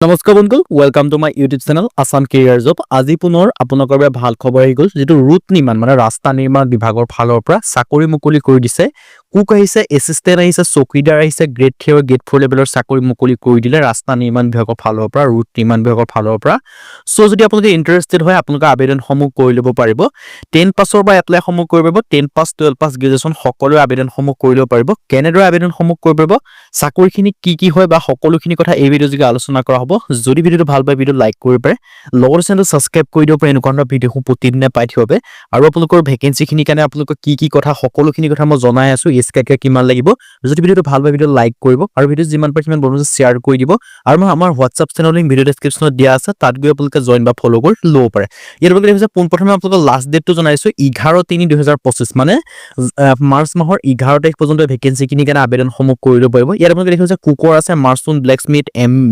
নমস্কাৰ বন্ধুসকল, welcome to my YouTube channel Assam career job. আজি পুনৰ আপোনালোকৰ বাবে ভাল খবৰ আহি গ'ল। যিটো ৰুট নিৰ্মাণ মানে ৰাস্তা নিৰ্মাণ বিভাগৰ ফালৰ পৰা চাকৰি মুকলি কৰি দিছে। কুক আহিছে, এছিষ্টেণ্ট আহিছে, চকীদাৰ আহিছে, গ্ৰেড 3 আৰু গ্ৰেড 4 লেভেলৰ চাকৰি মুকলি কৰি দিলে ৰাস্তা নিৰ্মাণ বিভাগৰ ফালৰ পৰা, ৰুট নিৰ্মাণ বিভাগৰ ফালৰ পৰা। সো যদি আপোনালোকে ইণ্টাৰেষ্টেড হয়, আপোনালোকে আবেদনসমূহ কৰি ল'ব পাৰিব। 10 পাছৰ পৰা এপ্লাইসমূহ কৰিব পাৰিব। 10 পাছ, 12 পাছ, গ্ৰেজুৱেশ্যন সকলোৱে আবেদনসমূহ কৰি ল'ব পাৰিব। কেনেদৰে আবেদনসমূহ কৰিব পাৰিব, চাকৰিখিনি কি হয় বা সকলোখিনি কথা এই ভিডিঅ' যোগে আলোচনা কৰা হ'ব। যদি ভিডিঅ'টো ভাল পায়, ভিডিঅ' লাইক কৰিব পাৰে, লগতে চেনেলটো ছাবস্ক্ৰাইব কৰি দিব পাৰে এনেকুৱা ধৰণৰ ভিডিঅ'সমূহ প্ৰতিদিনে পাই থাকিব পাৰে। আৰু আপোনালোকৰ ভেকেঞ্চিখিনিৰ কাৰণে আপোনালোকৰ কি কথা সকলোখিনি কথা মই জনাই আছোঁ। এছকে কিমান লাগিব, যদি ভিডিঅ'টো ভাল পায়, ভিডিঅ' লাইক কৰিব আৰু ভিডিঅ' যিমান পাৰে সিমান বন্ধুক শ্বেয়াৰ কৰি দিব। আৰু মই আমাৰ হোৱাটছআপ চেনেলৰ লিংক ভিডিঅ' ডেছক্ৰিপশ্যনত দিয়া আছে, তাত গৈ আপোনালোকে জইন বা ফ'ল' কৰি ল'ব পাৰে। ইয়াৰ বাবে দেখিছে পোনপ্ৰথমে আপোনালোকৰ লাষ্ট ডেটটো জনাইছোঁ 11/3/2025 মানে মাৰ্চ মাহৰ 11 তাৰিখ পৰ্যন্ত ভেকেঞ্চিখিনিৰ কাৰণে আবেদনসমূহ কৰি ল'ব পাৰিব। ইয়াত আপোনালোকে দেখিছে কুকৰ আছে, mason, blacksmith,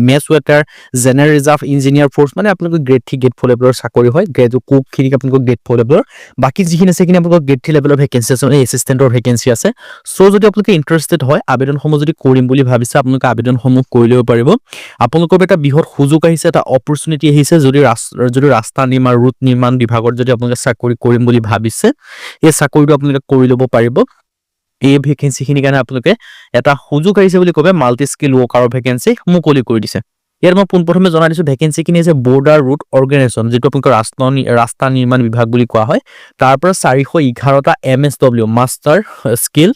mess waiter, general reserve, engineer force মানে আপোনালোকৰ গ্ৰেড 3 গ্ৰেড 4 লেভেলৰ চাকৰি হয়। গ্ৰেড কুকখিনিক আপোনালোকৰ গ্ৰেড 4 লেভেলৰ, বাকী যিখিনি আছে সেইখিনি আপোনালোকৰ গ্ৰেড 3 লেভেলৰ ভেকেঞ্চি আছে, মানে এছিষ্টেণ্টৰ ভেকেঞ্চি আছে। চ' যদি আপোনালোকে ইণ্টাৰেষ্টেড হয়, আবেদনসমূহ যদি কৰিম বুলি ভাবিছে, আপোনালোকে আবেদনসমূহ কৰি ল'ব পাৰিব। আপোনালোকৰ এটা বৃহৎ সুযোগ আহিছে, এটা অপৰচুনিটি আহিছে। যদি ৰাস্তা নিৰ্মাণ, ৰুট নিৰ্মাণ বিভাগত যদি আপোনালোকে চাকৰি কৰিম বুলি ভাবিছে, এই চাকৰিটো আপোনালোকে কৰি ল'ব পাৰিব। এই ভেকেঞ্চিখিনিৰ কাৰণে আপোনালোকে এটা সুযোগ আহিছে বুলি ক'বে, মাল্টি স্কিল ৱৰ্কাৰৰ ভেকেঞ্চি মুকলি কৰি দিছে। ইয়াত মই পোনপ্ৰথমে জনাই দিছোঁ ভেকেঞ্চিখিনি আছে বৰ্ডাৰ ৰুট অৰ্গেনাইজেশ্যন, যিটো আপোনালোকৰ ৰাস্তা নিৰ্মাণ বিভাগ বুলি কোৱা হয়। তাৰ পৰা 411টা MSW মাষ্টাৰ স্কিল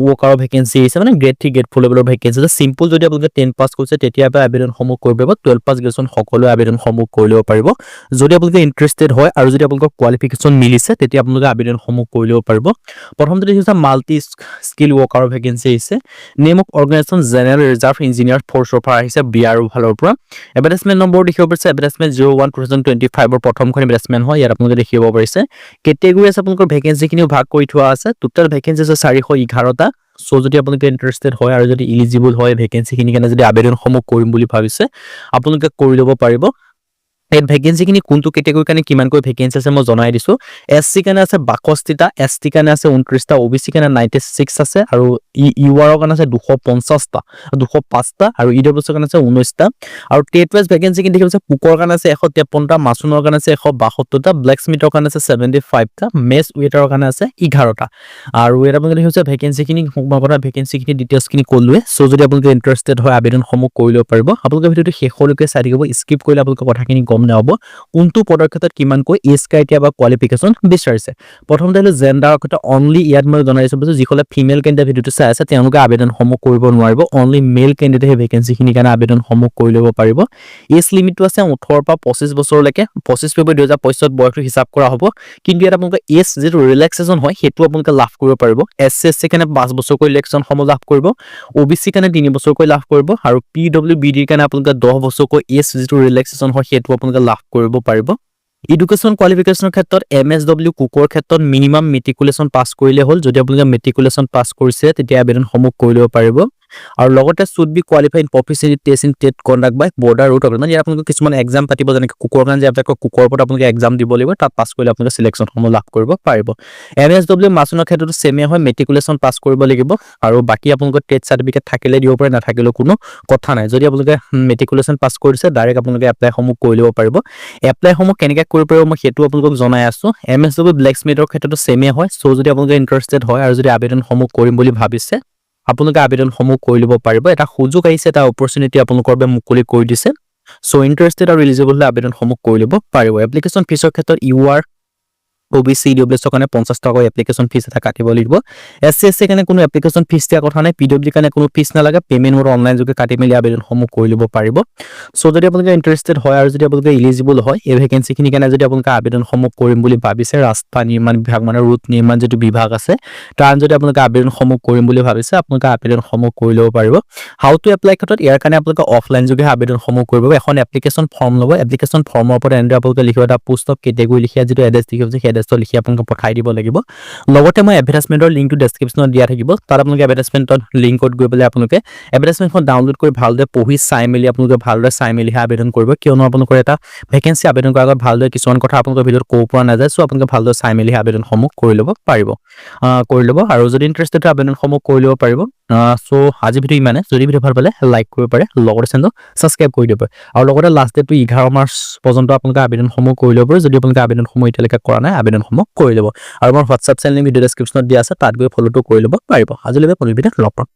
ৱৰ্কাৰৰ ভেকেঞ্চি আহিছে, মানে গ্ৰেড 3 গ্ৰেড 4 লেভেলৰ ভেকেঞ্চি আছে। চিম্পল যদি আপোনালোকে 10 পাছ কৰিছে তেতিয়াৰ পৰা আবেদনসমূহ কৰিব পাৰিব। 12 পাছ গ্ৰেজুৱেশ্যন সকলোৱে আবেদনসমূহ কৰি ল'ব পাৰিব। যদি আপোনালোকে ইণ্টাৰেষ্টেড হয় আৰু যদি আপোনালোকৰ কোৱালিফিকেশ্যন মিলিছে, তেতিয়া আপোনালোকে আবেদনসমূহ কৰি ল'ব পাৰিব। প্ৰথমতে দেখিছে মাল্টি স্কিল ৱৰ্কাৰৰ ভেকেঞ্চি আহিছে। Name of organisation general reserve engineer ফ'ৰ্চৰ পৰা আহিছে, বিআৰও ফালৰ পৰা। এডভাৰটাইজমেণ্ট নম্বৰ দেখিব পাৰিছে, এডভাৰটাইজমেণ্ট 01/2025 প্ৰথমখন এডভাৰটাইজমেণ্ট হয়। ইয়াত আপোনালোকে দেখিব পাৰিছে কেটেগৰী আছে, আপোনালোকৰ ভেকেঞ্চিখিনিও ভাগ কৰি থোৱা আছে। টোটেল ভেকেঞ্চি আছে 411টা। চ' যদি আপোনালোকে ইণ্টাৰেষ্টেড হয় আৰু যদি ইলিজিবল হয় ভেকেঞ্চিখিনিৰ কাৰণে যদি আবেদনসমূহ কৰিম বুলি ভাবিছে, আপোনালোকে কৰি ল'ব পাৰিব। এই ভেকেঞ্চিখিনি কোনটো কেটেগৰীৰ কাৰণে কিমানকৈ ভেকেঞ্চি আছে মই জনাই দিছোঁ। SC কাৰণে আছে 62টা, ST কাৰণে আছে 29টা, OBC কাৰণে 96 আছে, আৰু UR কাৰণে আছে 250টা আৰু EWS কাৰণে আছে 19টা। আৰু টেট ৱাইজ ভেকেঞ্চিখিনি দেখিব পাৰিছে, কুকৰ কাৰণে আছে 153টা, মাছুনৰ কাৰণে আছে 162টা, ব্লেকস্মিথৰ কাৰণে আছে 75টা, মেছ ৱেটাৰৰ কাৰণে আছে 11টা। আৰু ইয়াত আপোনালোকে দেখিছে ভেকেঞ্চিখিনি ভেকেঞ্চিখিনি ডিটেইলছখিনি ক'লোৱে। চ' যদি আপোনালোকে ইণ্টাৰেষ্টেড হয় আবেদনসমূহ কৰি ল'ব পাৰিব। আপোনালোকে ভিডিঅ'টো শেষলৈকে চাই থাকিব, স্কিপ কৰিলে আপোনালোকে কথাখিনি গম নহ'ব কোনটো পদৰ ক্ষেত্ৰত কিমানকৈ এজ ক্ৰাইটেৰিয়া বা কোৱালিফিকেশ্যন বিচাৰিছে। প্ৰথমতে হ'লে জেণ্ডাৰৰ ক্ষেত্ৰত অনলি ইয়াত মই জনাই দিছোঁ যিসকলে ফিমেল কেণ্ডিডেট ভিডিঅ'টো চাই আছে তেওঁলোকে আবেদনসমূহ কৰিব নোৱাৰিব। অনলি মেল কেণ্ডিডেটে ভেকেঞ্চিখিনিৰ কাৰণে আবেদনসমূহ কৰি ল'ব পাৰিব। এজ লিমিটটো আছে 18 পৰা 25 বছৰলৈকে। 25 ফেব্ৰুৱাৰী 2025 বয়সটো হিচাপ কৰা হ'ব। কিন্তু ইয়াত আপোনালোকে এজ যিটো ৰিলেক্সেশ্যন হয় সেইটো আপোনালোকে লাভ কৰিব পাৰিব। SC কাৰণে 5 বছৰকৈ ৰিলেক্সেশ্যনসমূহ লাভ কৰিব। OBC কাৰণে 3 বছৰকৈ লাভ কৰিব। আৰু PWBDৰ কাৰণে আপোনালোকে 10 বছৰকৈ এজ যিটো ৰিলেক্সেশ্যন হয় সেইটো আপোনালোকে লাভ কৰিব পাৰিব। এডুকেশ্যন কোৱালিফিকেশ্যনৰ ক্ষেত্ৰত MSW কুকৰ ক্ষেত্ৰত মিনিমাম মেট্ৰিকুলেশ্যন পাছ কৰিলে হ'ল। যদি আপোনালোকে মেট্ৰিকুলেশ্যন পাছ কৰিছে তেতিয়া আবেদনসমূহ কৰি ল'ব পাৰিব। আৰু লগতে should be qualified proficient test in টেট conduct by border road organisation. ইয়াত আপোনালোকে কিছুমান এক্সাম পাতিব, যেনেকৈ কুকৰ কাৰণে যে আপোনালোকৰ কুকৰ ওপৰত আপোনালোকে এক্সাম দিব লাগিব, তাত পাছ কৰিলে আপোনালোকে চিলেকশ্যনসমূহ লাভ কৰিব পাৰিব। MSW মাছুনৰ ক্ষেত্ৰতো ছেমে হয়, মেট্ৰিকুলেশ্যন পাছ কৰিব লাগিব। আৰু বাকী আপোনালোকৰ টেট চাৰ্টিফিকেট থাকিলে দিব পাৰে, নাথাকিলেও কোনো কথা নাই। যদি আপোনালোকে মেট্ৰিকুলেশ্যন পাছ কৰিছে ডাইৰেক্ট আপোনালোকে এপ্লাইসমূহ কৰি ল'ব পাৰিব। এপ্লাইসমূহ কেনেকৈ কৰিব পাৰিব মই সেইটো আপোনালোকক জনাই আছোঁ। MSW ব্লেকস্মিথৰ ক্ষেত্ৰতো ছেমে হয়। চ' যদি আপোনালোকে ইণ্টাৰেষ্টেড হয় আৰু যদি আবেদনসমূহ কৰিম বুলি ভাবিছে, আপোনালোকে আবেদনসমূহ কৰি ল'ব পাৰিব। এটা সুযোগ আহিছে, এটা অপৰচুনিটি আপোনালোকৰ বাবে মুকলি কৰি দিছে। চ' ইণ্টাৰেষ্টেড আৰু এলিজিবল হ'লে আবেদনসমূহ কৰি ল'ব পাৰিব। এপ্লিকেশ্যন ফিজৰ ক্ষেত্ৰত UR OBC EWS কাৰণে 50 টকাকৈ এপ্লিকেশ্যন ফিজ এটা কাটিব লাগিব। SC কাৰণে কোনো এপ্লিকেশ্যন ফিজ দিয়া কথা নাই। PWD কাৰণে কোনো ফিজ নালাগে। পে'মেণ্ট মোৰ অনলাইন যোগে কাটি মেলি আবেদনসমূহ কৰি ল'ব পাৰিব। চ' যদি আপোনালোকে ইণ্টাৰেষ্টেড হয় আৰু যদি আপোনালোকে ইলিজিবল হয় এই ভেকেঞ্চিখিনিৰ কাৰণে যদি আপোনালোকে আবেদনসমূহ কৰিম বুলি ভাবিছে, ৰাস্তা নিৰ্মাণ বিভাগ মানে ৰুট নিৰ্মাণ যিটো বিভাগ আছে তাৰ যদি আপোনালোকে আবেদনসমূহ কৰিম বুলি ভাবিছে, আপোনালোকে আবেদনসমূহ কৰি ল'ব পাৰিব। হাউ টু এপ্লাই ক্ষেত্ৰত ইয়াৰ কাৰণে আপোনালোকে অফলাইন যোগে আবেদনসমূহ কৰিব। এখন এপ্লিকেশ্যন ফৰ্ম ল'ব। এপ্লিকেশ্যন ফৰ্মৰ ওপৰত এনেদৰে আপোনালোকে লিখিব, এটা পোষ্ট অফ কেটেগৰী লিখা যিটো এড্ৰেছ লিখিব সেই এড্ৰেছটো লিখি আপোনালোকে পঠাই দিব লাগিব। লগতে মই এডভাৰটাইজমেণ্টৰ লিংকটো ডেছক্ৰিপশ্যনত দিয়া থাকিব। তাত আপোনালোকে এডভাৰটাইজমেণ্টত লিংকত গৈ পেলাই আপোনালোকে এডভাৰটাইজমেণ্টখন ডাউনলোড কৰি ভালদৰে পঢ়ি চাই মেলি আপোনালোকে ভালদৰে চাই মেলিহে আবেদন কৰিব। কিয়নো আপোনালোকৰ এটা ভেকেঞ্চি আবেদন কৰাৰ আগত ভালদৰে কিছুমান কথা আপোনালোকৰ ভিডিঅ'ত ক'ব পৰা নাযায়। চ' আপোনালোকে ভালদৰে চাই মেলিহে আবেদনসমূহ কৰি ল'ব পাৰিব। আৰু যদি ইণ্টাৰেষ্টেড হয় আবেদনসমূহ কৰি ল'ব পাৰিব। সো আজি ভিডিও ইমানে যদি ভিডিও ভাল পালে লাইক কৰিব পাৰে লগতে চেনেলটো ছাবস্ক্ৰাইব কৰি দিব পাৰে আৰু লগতে লাষ্ট ডেটটো 11 মাৰ্চ পৰ্যন্ত আপোনালোকে আবেদনসমূহ কৰি ল'ব পাৰে যদি আপোনালোকে আবেদনসমূহ এতিয়ালৈকে কৰা নাই আবেদনসমূহ কৰি ল'ব আৰু মোৰ হোৱাটছআপ চেনেল ভিডিও ডেছক্ৰিপশ্যনত দিয়া আছে তাত গৈ ফলোটো কৰি ল'ব পাৰিব আজিলৈকে পুনৰ ভিডিঅ'ত লগ পাম